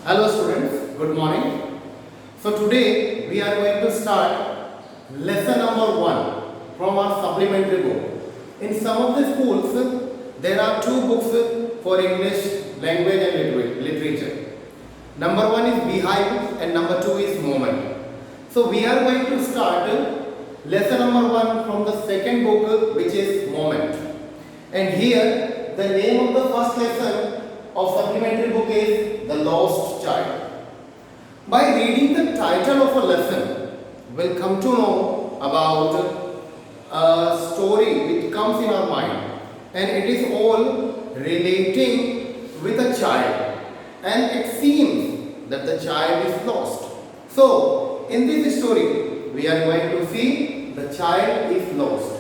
Hello students, good morning. So today we are going to start lesson number 1 from our supplementary book. In some of the schools there are two books for English language and literature. Number 1 is Beehive and number 2 is Moment. So we are going to start lesson number 1 from the second book, which is Moment. And here the name of the first lesson of supplementary book is The Lost Child. By reading the title of a lesson, we'll come to know about a story which comes in our mind, and it is all relating with a child, and it seems that the child is lost. So in this story we are going to see the child is lost.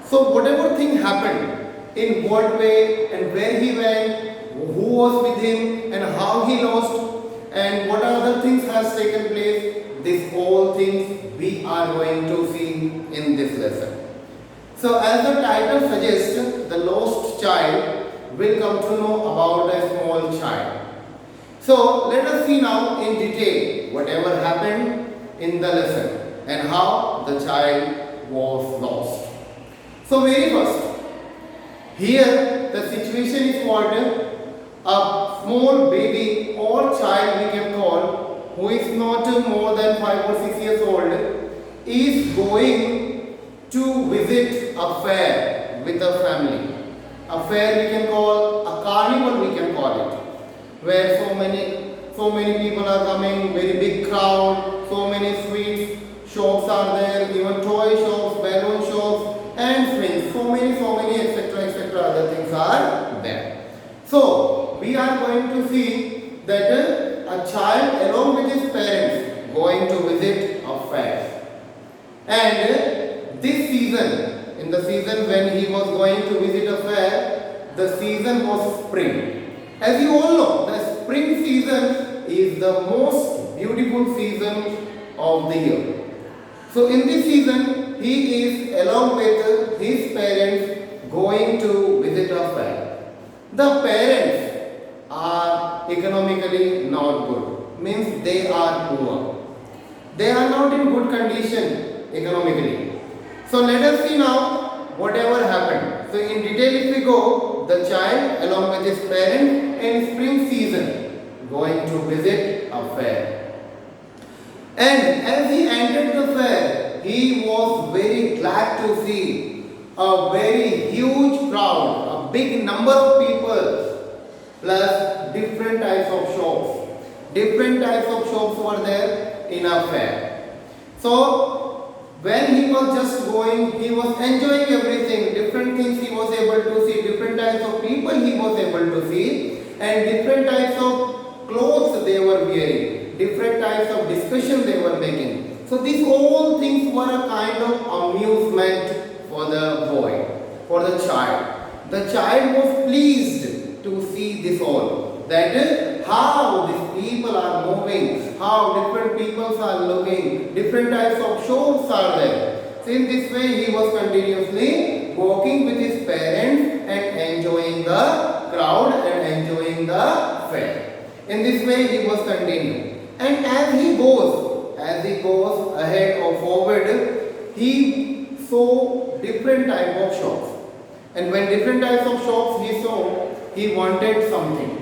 So whatever thing happened, in what way and where he went, who was with him and how he lost, and what other things has taken place, these all things we are going to see in this lesson. So as the title suggests, the lost child, will come to know about a small child. So let us see now in detail whatever happened in the lesson and how the child was lost. So very first, here the situation is what? A small baby or child we can call, who is not more than 5 or 6 years old, is going to visit a fair with a family. A fair we can call, a carnival we can call it, where so many people are coming, very big crowd, so many sweets shops are there, even toy shops, balloon shops, and swings, so many etc other things are there. So we are going to see that a child along with his parents going to visit a fair. And this season, in the season when he was going to visit a fair, the season was spring. As you all know, the spring season is the most beautiful season of the year. So in this season, he is along with his parents going to visit a fair. The parents are economically not good, means they are poor. They are not in good condition economically. So let us see now whatever happened. So in detail if we go, the child along with his parents in spring season going to visit a fair. And as he entered the fair, he was very glad to see a very huge crowd, a big number of people, plus different types of shops. Different types of shops were there in a fair. So when he was just going, he was enjoying everything. Different things he was able to see, different types of people he was able to see, and different types of clothes they were wearing, different types of discussion they were making. So these all things were a kind of amusement for the boy, for the child. The child was pleased to see this all. That is how these people are moving, how different peoples are looking, different types of shows are there. So in this way he was continuously walking with his parents and enjoying the crowd and enjoying the fair. In this way he was continuing. And as he goes ahead or forward, he saw different type of shops. And when different types of shops he saw, he wanted something.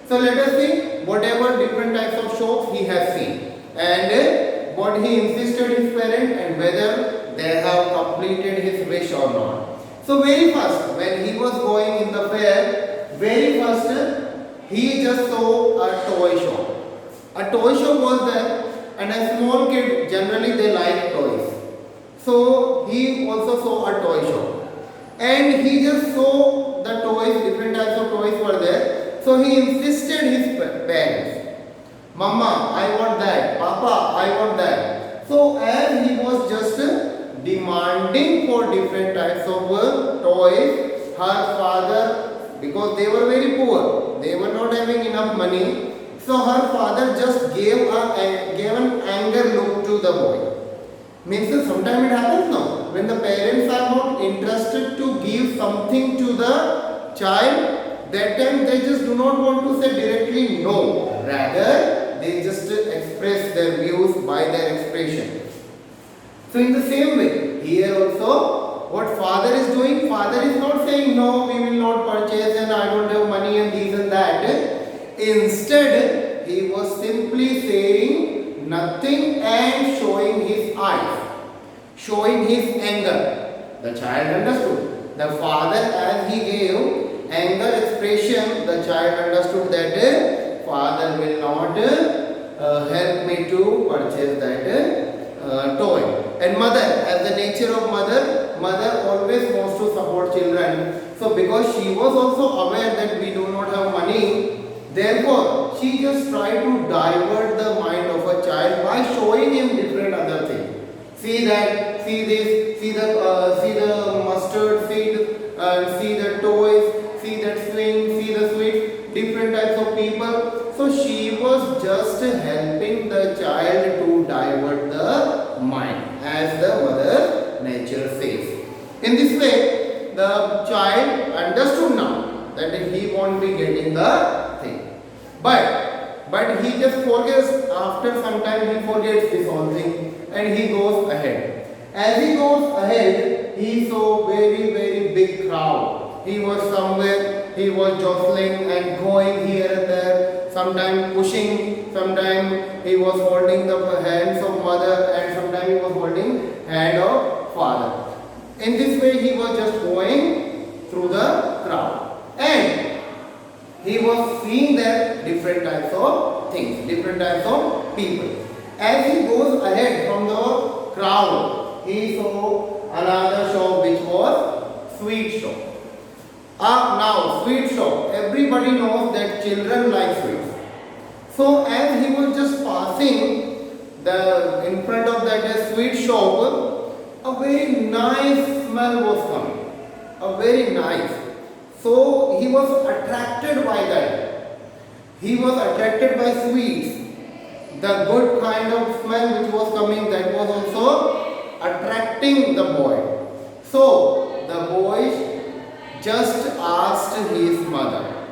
So let us see whatever different types of shops he has seen, and what he insisted his parents and whether they have completed his wish or not. So very first, when he was going in the fair, very first he just saw a toy shop. A toy shop was there, and a small kid generally they like toys. So he also saw a toy shop, and he just saw the toys, different types of toys were there. So he insisted his parents, Mama, I want that, Papa, I want that. So as he was just demanding for different types of toys, her father, because they were very poor, they were not having enough money, so her father just gave an anger look to the boy. Means that sometimes it happens now, when the parents are not interested to give something to the child, that time they just do not want to say directly no. Rather, they just express their views by their expression. So in the same way, here also, what father is doing, father is not saying no, we will not purchase and I don't have money and this and that. Instead, he was simply saying nothing and showing his eyes, showing his anger. The child understood. The father, as he gave anger expression, the child understood that father will not help me to purchase that toy. And mother, as the nature of mother, mother always wants to support children. So because she was also aware that we do not have money, therefore she just tried to divert the mind of a child by showing him different other things. See that, see this, see the mustard seed, see the toys, see that swing, see the sweet, different types of people. So she was just helping the child to divert the mind, as the mother nature says. In this way, the child understood now that he won't be getting the thing. But he just forgets, after some time he forgets this whole thing and he goes ahead. As he goes ahead, he saw very big crowd. He was somewhere, he was jostling and going here and there, sometimes pushing, sometimes he was holding the hands of mother and sometimes he was holding hand of father. In this way he was just going through the crowd. And he was seeing there different types of things, different types of people. As he goes ahead from the crowd, he saw another shop which was sweet shop. Now sweet shop, everybody knows that children like sweets. So as he was just passing in front of that sweet shop, a very nice smell was coming. A very nice. So he was attracted by that. He was attracted by sweets. The good kind of smell which was coming, that was also attracting the boy. So the boy just asked his mother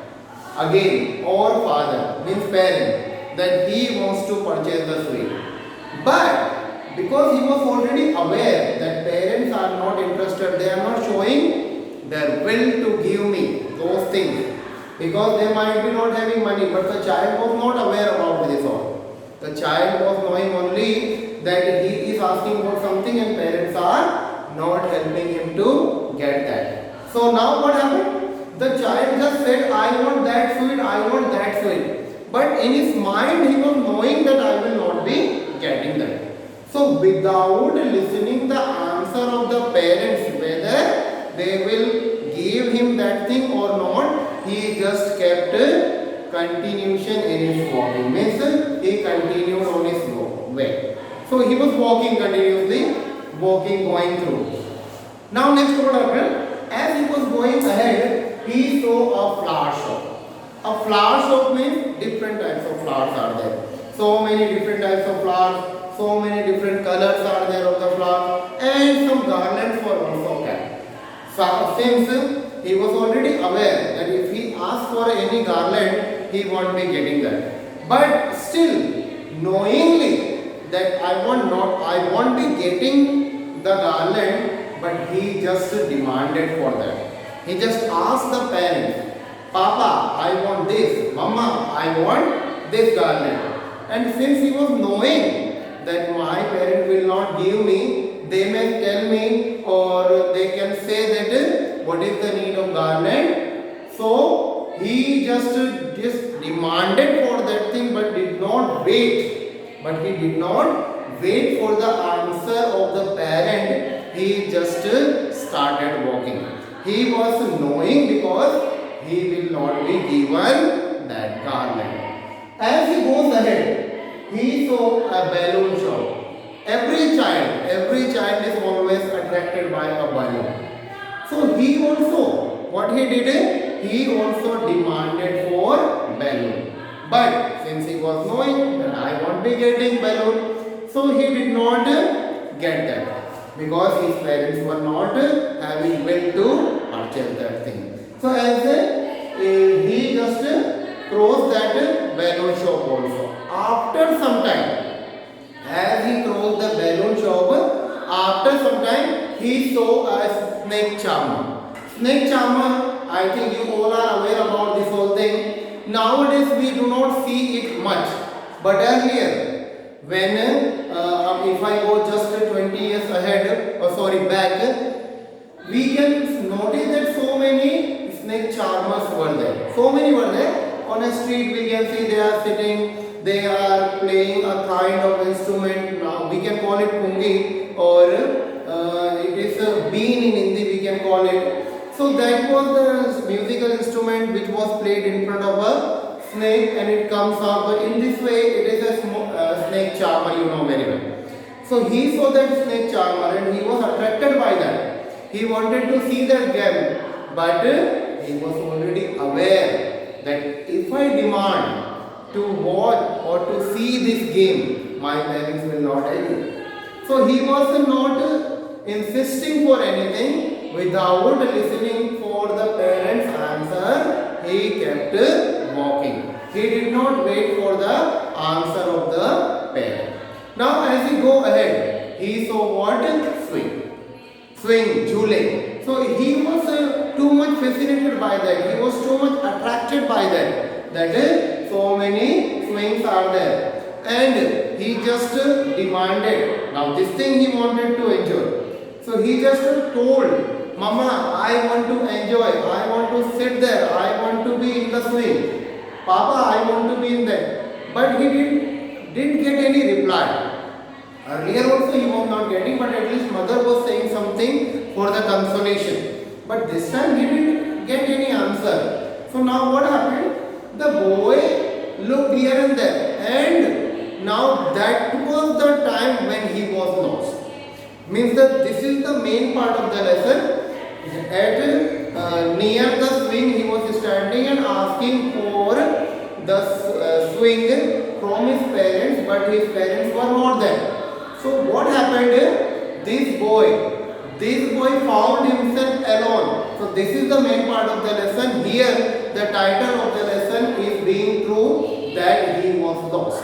again, or father, means parent, that he wants to purchase the sweet. But because he was already aware that parents are not interested, they are not showing their will to give me those things, because they might be not having money, but the child was not aware about this all. The child was knowing only that he is asking for something and parents are not helping him to get that. So now what happened? The child just said, I want that sweet, I want that sweet. But in his mind he was knowing that I will not be getting that. So without listening the answer of the parents, whether they will give him that thing or not, he just kept continuation in his walking. Means he continued on his way. So he was walking continuously, going through. Now next what happened? As he was going ahead, he saw a flower shop. A flower shop means different types of flowers are there. So many different types of flowers, so many different colors are there of the flower, and some garlands were also kept. So since he was already aware that if he asks for any garland, he won't be getting that. But still, knowingly that I won't be getting the garland, but he just demanded for that. He just asked the parents, Papa, I want this. Mama, I want this garland. And since he was knowing that my parent will not give me, they may tell me or they can say that what is the need of garland. So he just demanded for that thing, but did not wait. But he did not wait for the answer of the parent. He just started walking. He was knowing because he will not be given that garland. As he goes ahead, he saw a balloon shop. Every child is always attracted by a balloon. So he also, what he did, he also demanded for balloon. But since he was knowing that I won't be getting balloon, so he did not get that, because his parents were not having will to purchase that thing. So as just crossed that balloon shop also. After some time, as he crossed the balloon shop, after some time he saw a snake charmer. Snake charmer, I think you all are aware about this whole thing. Nowadays we do not see it much, but earlier, when if I go just 20 years ahead, or sorry back, we can notice that so many snake charmers were there. So many were there. On a street we can see they are sitting, they are playing a kind of instrument. Now we can call it pungi, or it is a bean in Hindi we can call it. So that was the musical instrument which was played in front of a snake, and it comes up. In this way it is a snake charmer, you know very well. So he saw that snake charmer and he was attracted by that. He wanted to see that game, but he was already aware that if I demand to watch or to see this game, my parents will not agree. So he was not insisting for anything. Without listening for the parents' answer, he kept walking. He did not wait for the answer of the parent. Now as he go ahead, he saw what? Swing, jhule. So he was too much fascinated by that. He was too much attracted by that. That is, so many swings are there. And he just demanded. Now this thing he wanted to enjoy. So he just told, Mama, I want to enjoy. I want to sit there. I want to be in the swing. Papa, I want to be in that. But he didn't get any reply. Earlier also he was not getting, but at least mother was saying something for the consolation. But this time he didn't get any answer. So now what happened? The boy looked here and there, and now that was the time when he was lost. Means that this is the main part of the lesson. At near the swing he was standing and asking for the swing from his parents, but his parents were not there. So what happened? This boy found himself alone. So this is the main part of the lesson. Here the title of the lesson is being true, that he was lost.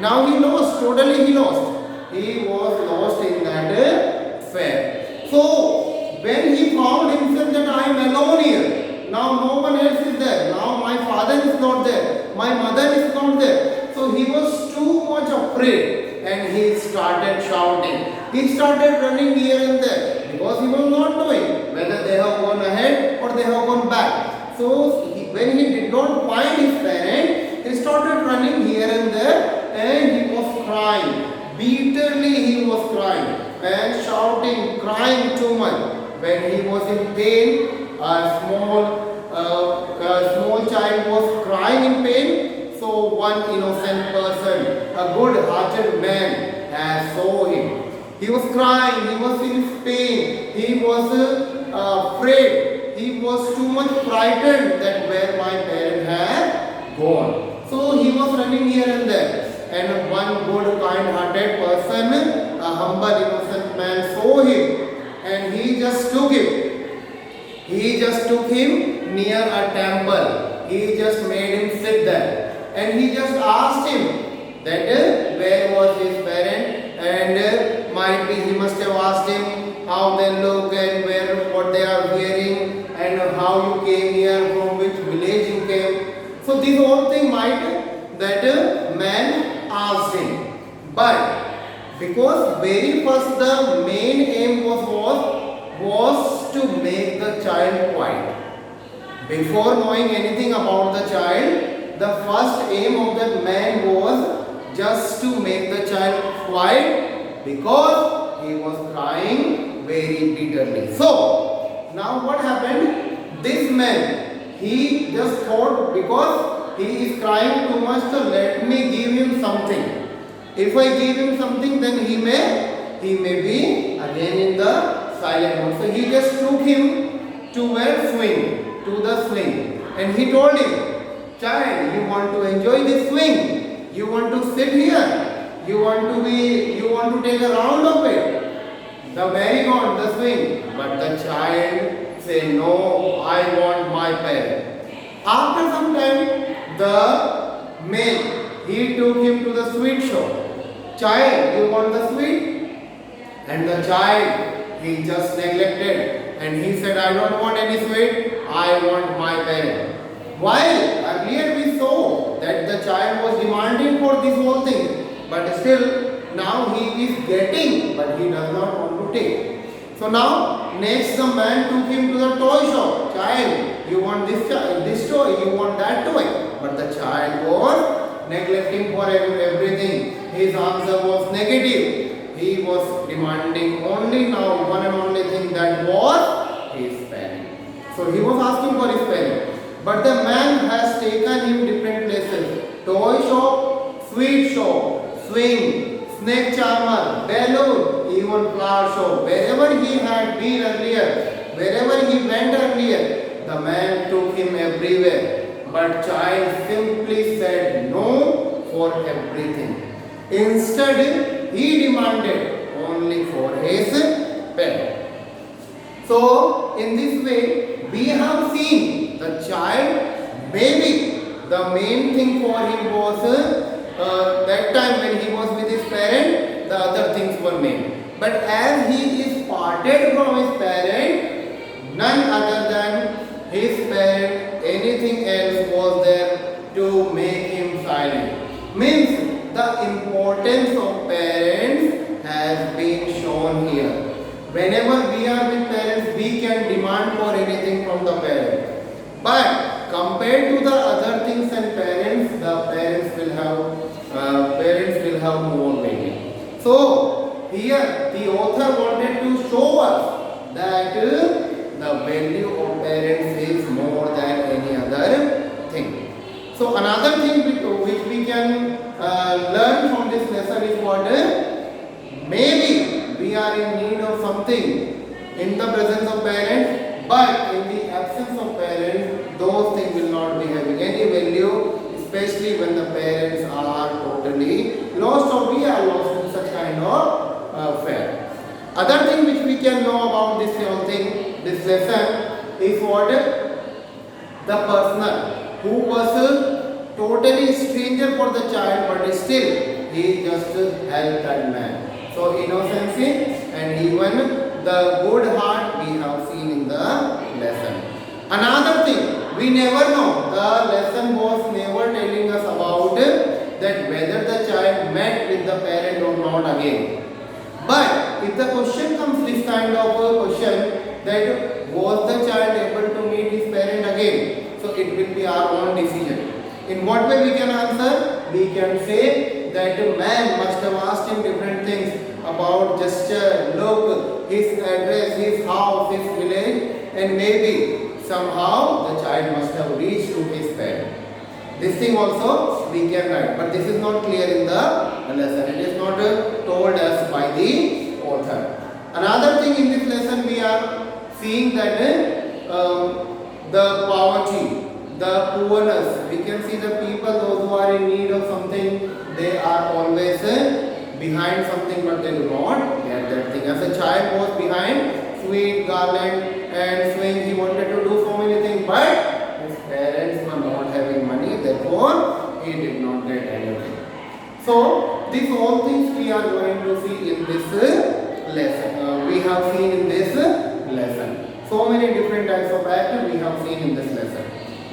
Now he lost, totally he lost. He was lost in that fair. So when he found himself that I am alone here, now no one else is there, now my father is not there, my mother is not there. So he was too much afraid and he started shouting. He started running here and there because he was not knowing whether they have gone ahead or they have gone back. So when he did not find his parent, he started running here and there and he was crying. Bitterly he was crying and shouting, crying too much. When he was in pain, a small child was crying in pain. So one innocent person, a good-hearted man, has saw him. He was crying, he was in pain, he was afraid, he was too much frightened that where my parent had gone. So he was running here and there. And one good, kind-hearted person, a humble, innocent man, saw him. And he just took him. He just took him near a temple. He just made him sit there. And he just asked him that where was his parent, and might be he must have asked him how they look and where what they are wearing and how you came here, from which village you came. So this whole thing might that man asked him. But because very first the main aim was to make the child quiet. Before knowing anything about the child, the first aim of that man was just to make the child quiet because he was crying very bitterly. So now what happened? This man, he just thought because he is crying too much, so let me give him something. If I give him something, then he may be again in the silent mode. So he just took him to where swing, to the swing, and he told him, child, you want to enjoy this swing, you want to sit here, you want to take a round of it, the merry-go-round, the swing. But the child said, no, I want my parent. After some time, the man, he took him to the sweet shop. Child, you want the sweet? And the child, he just neglected and he said, I don't want any sweet, I want my parent. While earlier we saw that the child was demanding for this whole thing, but still now he is getting, but he does not want to take. So now next the man took him to the toy shop. Child, you want this toy, you want that toy. But the child was neglecting for everything. His answer was negative. He was demanding only now one and only thing, that was his parent. So he was asking for his parent. But the man has taken him different places. Toy shop, sweet shop, swing, snake charmer, balloon, even flower shop. Wherever he had been earlier, wherever he went earlier, the man took him everywhere. But child simply said no for everything. Instead, he demanded only for his parent. So, in this way, we have seen the child, maybe the main thing for him was that time when he was with his parent, the other things were main. But as he is parted from his parent, none other than his parent, anything else was there to make him silent. Means the importance of parents has been shown here. Whenever we are with parents, we can demand for anything from the parents. But compared to the other things and parents, the parents will have more value. So here the author wanted to show us that the value of parents is more than any other thing. So another thing which we can learn from this lesson is what? Maybe we are in need of something in the presence of parents, but in the absence of parents, those things will not be having any value, especially when the parents are totally lost or we are lost in such kind of affair. Other thing which we can know about this whole thing, this lesson, is what? The person who was totally stranger for the child, but still he just helped that man. So innocency and even the good heart we have seen in the lesson. Another thing, we never know, the lesson was never telling us about that whether the child met with the parent or not again. But if the question comes, this kind of a question, that was the child able to meet his parent again, so it will be our own decision. In what way we can answer? We can say that the man must have asked him different things about gesture, look, his address, his house, his village, and maybe somehow the child must have reached to his parent. This thing also we can write, but this is not clear in the lesson. It is not told us by the author. Another thing in this lesson we are seeing that the poverty, the poorness, we can see the people, those who are in need of something, they are always behind something, but they do not get that thing. As a child was behind sweet, garland and swing, he wanted to do so many things, but his parents were not having money, therefore he did not get anything. So these all things we are going to see in this lesson. We have seen in this lesson. So many different types of act we have seen in this lesson.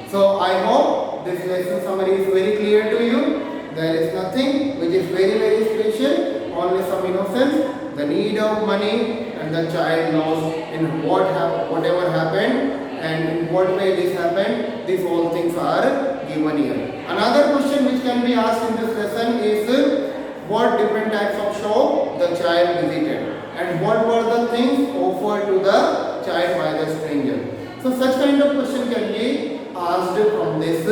So I hope this lesson summary is very clear to you. There is nothing which is very special, only some innocence, the need of money, and the child knows in whatever happened and in what way this happened. These all things are given here. Another question which can be asked in this lesson is what different types of shop the child visited and what were the things offered to the child by the stranger. So such kind of question can be asked from this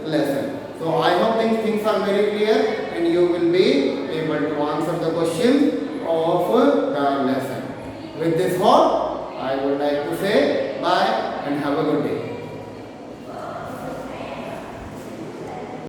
lesson. So I hope these things are very clear and you will be able to answer the question of the lesson. With this hope, I would like to say bye and have a good day.